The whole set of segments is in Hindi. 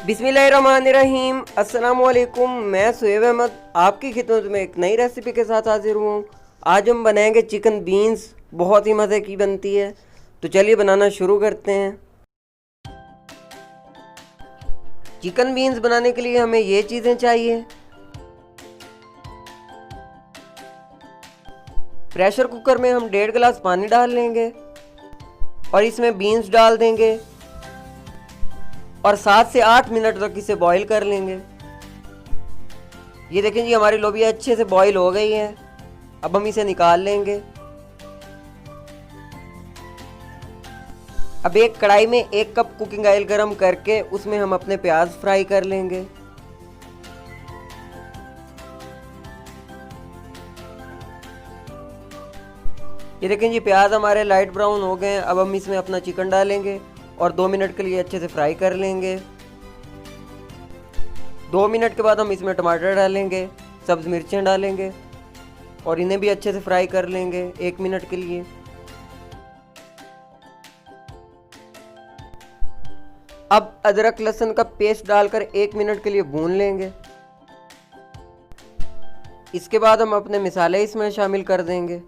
बिस्मिल्लाहिर्रहमानिर्रहीम। अस्सलाम वालेकुम। मैं सुहेब अहमद आपकी खिदमत में एक नई रेसिपी के साथ हाजिर हूँ। आज हम बनाएंगे चिकन बीन्स। बहुत ही मज़े की बनती है, तो चलिए बनाना शुरू करते हैं। चिकन बीन्स बनाने के लिए हमें ये चीज़ें चाहिए। प्रेशर कुकर में हम 1.5 गिलास पानी डाल लेंगे और इसमें बीन्स डाल देंगे और 7 से 8 मिनट तक इसे बॉईल कर लेंगे। ये देखें जी, हमारी लोबिया अच्छे से बॉईल हो गई है। अब हम इसे निकाल लेंगे। अब एक कढ़ाई में 1 कप कुकिंग ऑयल गरम करके उसमें हम अपने प्याज फ्राई कर लेंगे। ये देखें जी, प्याज हमारे लाइट ब्राउन हो गए हैं। अब हम इसमें अपना चिकन डालेंगे और 2 मिनट के लिए अच्छे से फ्राई कर लेंगे। 2 मिनट के बाद हम इसमें टमाटर डालेंगे, सब्ज मिर्चें डालेंगे और इन्हें भी अच्छे से फ्राई कर लेंगे 1 मिनट के लिए। अब अदरक लहसुन का पेस्ट डालकर 1 मिनट के लिए भून लेंगे। इसके बाद हम अपने मसाले इसमें शामिल कर देंगे।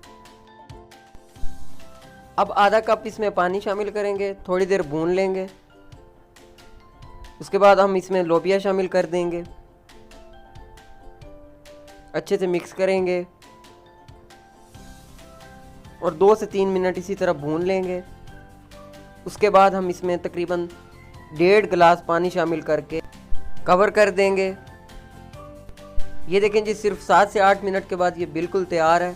अब आधा कप इसमें पानी शामिल करेंगे, थोड़ी देर भून लेंगे। उसके बाद हम इसमें लोबिया शामिल कर देंगे, अच्छे से मिक्स करेंगे और 2 से 3 मिनट इसी तरह भून लेंगे। उसके बाद हम इसमें तकरीबन 1.5 गिलास पानी शामिल करके कवर कर देंगे। ये देखें जी, सिर्फ 7 से 8 मिनट के बाद ये बिल्कुल तैयार है।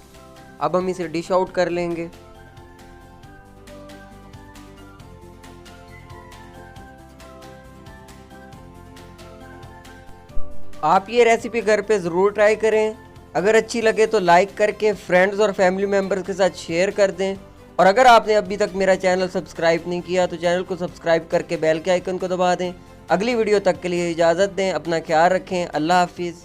अब हम इसे डिश आउट कर लेंगे। आप ये रेसिपी घर पे ज़रूर ट्राई करें। अगर अच्छी लगे तो लाइक करके फ्रेंड्स और फैमिली मेम्बर्स के साथ शेयर कर दें। और अगर आपने अभी तक मेरा चैनल सब्सक्राइब नहीं किया तो चैनल को सब्सक्राइब करके बेल के आइकन को दबा दें। अगली वीडियो तक के लिए इजाज़त दें। अपना ख्याल रखें। अल्लाह हाफिज़।